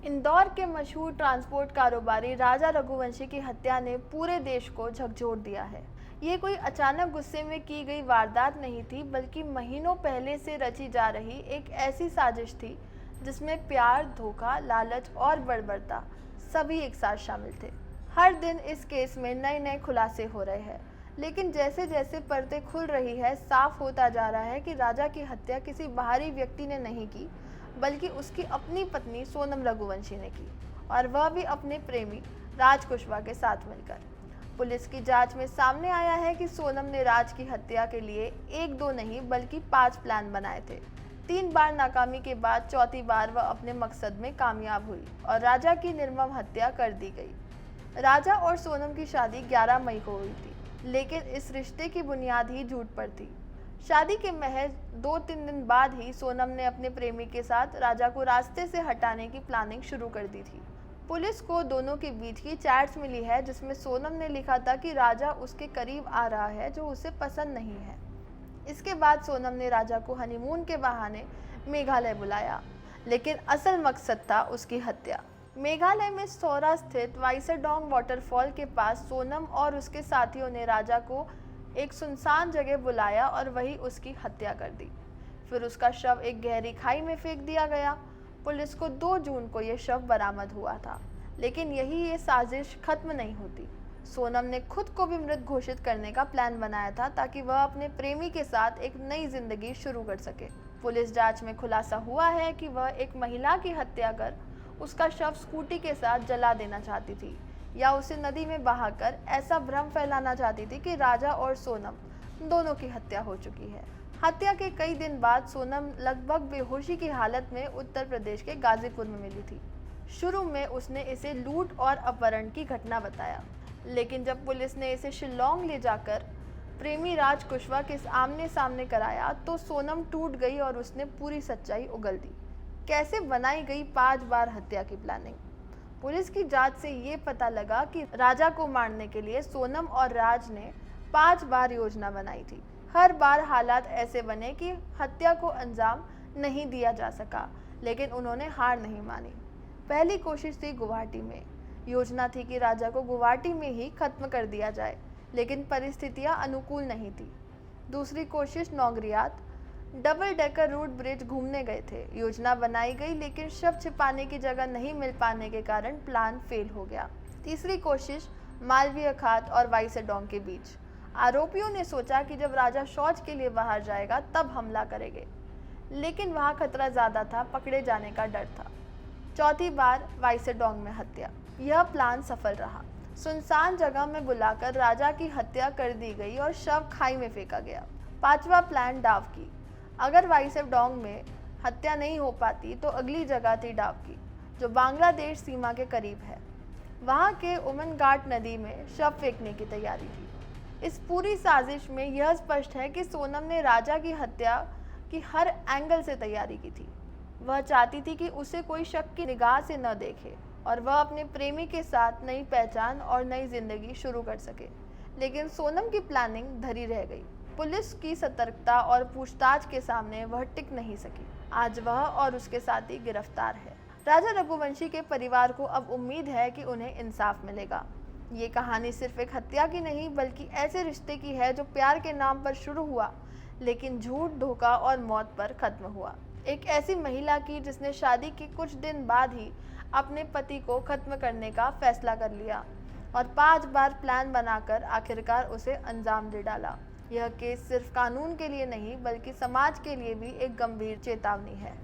इंदौर के मशहूर ट्रांसपोर्ट कारोबारी राजा रघुवंशी की हत्या ने पूरे देश को झकझोर दिया है। ये कोई अचानक गुस्से में की गई वारदात नहीं थी, बल्कि महीनों पहले से रची जा रही एक ऐसी साजिश थी जिसमें प्यार, धोखा, लालच और बर्बरता सभी एक साथ शामिल थे। हर दिन इस केस में नए नए खुलासे हो रहे हैं, लेकिन जैसे जैसे परतें खुल रही है, साफ होता जा रहा है कि राजा की हत्या किसी बाहरी व्यक्ति ने नहीं की, बल्कि उसकी अपनी पत्नी सोनम रघुवंशी ने की, और वह भी अपने प्रेमी राज कुशवाहा के साथ मिलकर। पुलिस की जांच में सामने आया है कि सोनम ने राज की हत्या के लिए एक दो नहीं बल्कि 5 प्लान बनाए थे। 3 बार नाकामी के बाद चौथी बार वह अपने मकसद में कामयाब हुई और राजा की निर्मम हत्या कर दी गई। राजा और सोनम की शादी 11 मई को हुई थी, लेकिन इस रिश्ते की बुनियाद ही झूठ पर थी। शादी के महज 2-3 दिन बाद ही सोनम ने अपने प्रेमी के साथ राजा को रास्ते से हटाने की प्लानिंग शुरू कर दी थी। पुलिस को दोनों के बीच की चैट्स मिली है, जिसमें सोनम ने लिखा था कि राजा उसके करीब आ रहा है जो उसे पसंद नहीं है। इसके बाद सोनम ने राजा को हनीमून के बहाने मेघालय बुलाया, लेकिन असल मकसद था उसकी हत्या। मेघालय में सौरा स्थित वाइसरडोंग वाटरफॉल के पास सोनम और उसके साथियों ने राजा को एक सुनसान जगह बुलाया और वहीं उसकी हत्या कर दी। फिर उसका शव एक गहरी खाई में फेंक दिया गया। पुलिस को 2 जून को यह शव बरामद हुआ था, लेकिन ये साजिश खत्म नहीं होती। सोनम ने खुद को भी मृत घोषित करने का प्लान बनाया था, ताकि वह अपने प्रेमी के साथ एक नई जिंदगी शुरू कर सके। पुलिस जांच में खुलासा हुआ है कि वह एक महिला की हत्या कर उसका शव स्कूटी के साथ जला देना चाहती थी, या उसे नदी में बहाकर ऐसा भ्रम फैलाना चाहती थी कि राजा और सोनम दोनों की हत्या हो चुकी है। हत्या के कई दिन बाद सोनम लगभग बेहोशी की हालत में उत्तर प्रदेश के गाजीपुर में मिली थी। शुरू में उसने इसे लूट और अपहरण की घटना बताया, लेकिन जब पुलिस ने इसे शिल्लॉन्ग ले जाकर प्रेमी राज कुशवाहा के आमने सामने कराया तो सोनम टूट गई और उसने पूरी सच्चाई उगल दी। कैसे बनाई गई 5 बार हत्या की प्लानिंग? पुलिस की जांच से ये पता लगा कि राजा को मारने के लिए सोनम और राज ने 5 बार योजना बनाई थी। हर बार हालात ऐसे बने कि हत्या को अंजाम नहीं दिया जा सका, लेकिन उन्होंने हार नहीं मानी। पहली कोशिश थी गुवाहाटी में। योजना थी कि राजा को गुवाहाटी में ही खत्म कर दिया जाए, लेकिन परिस्थितियां अनुकूल नहीं थी। दूसरी कोशिश नौगरियात डबल डेकर रूट ब्रिज घूमने गए थे। योजना बनाई गई, लेकिन शव छिपाने की जगह नहीं मिल पाने के कारण प्लान फेल हो गया। तीसरी कोशिश मालवीय खात और वाइसरडोंग के बीच। आरोपियों ने सोचा कि जब राजा शौच के लिए बाहर जाएगा तब हमला करेंगे, लेकिन वहां खतरा ज्यादा था, पकड़े जाने का डर था। चौथी बार वाइसरडोंग में हत्या। यह प्लान सफल रहा। सुनसान जगह में बुलाकर राजा की हत्या कर दी गई और शव खाई में फेंका गया। 5वां प्लान डाव की। अगर वाइसरडोंग में हत्या नहीं हो पाती तो अगली जगह थी डाव की, जो बांग्लादेश सीमा के करीब है। वहां के उमनघाट नदी में शव फेंकने की तैयारी थी। इस पूरी साजिश में यह स्पष्ट है कि सोनम ने राजा की हत्या की हर एंगल से तैयारी की थी। वह चाहती थी कि उसे कोई शक की निगाह से न देखे और वह अपने प्रेमी के साथ नई पहचान और नई जिंदगी शुरू कर सके। लेकिन सोनम की प्लानिंग धरी रह गई। पुलिस की सतर्कता और पूछताछ के सामने वह टिक नहीं सकी। आज वह और उसके साथी गिरफ्तार है। राजा रघुवंशी के परिवार को अब उम्मीद है कि उन्हें इंसाफ मिलेगा। ये कहानी सिर्फ एक हत्या की नहीं, बल्कि ऐसे रिश्ते की है जो प्यार के नाम पर शुरू हुआ, लेकिन झूठ, धोखा और मौत पर खत्म हुआ। एक ऐसी महिला की जिसने शादी के कुछ दिन बाद ही अपने पति को खत्म करने का फैसला कर लिया और 5 बार प्लान बनाकर आखिरकार उसे अंजाम दे डाला। यह केस सिर्फ कानून के लिए नहीं, बल्कि समाज के लिए भी एक गंभीर चेतावनी है।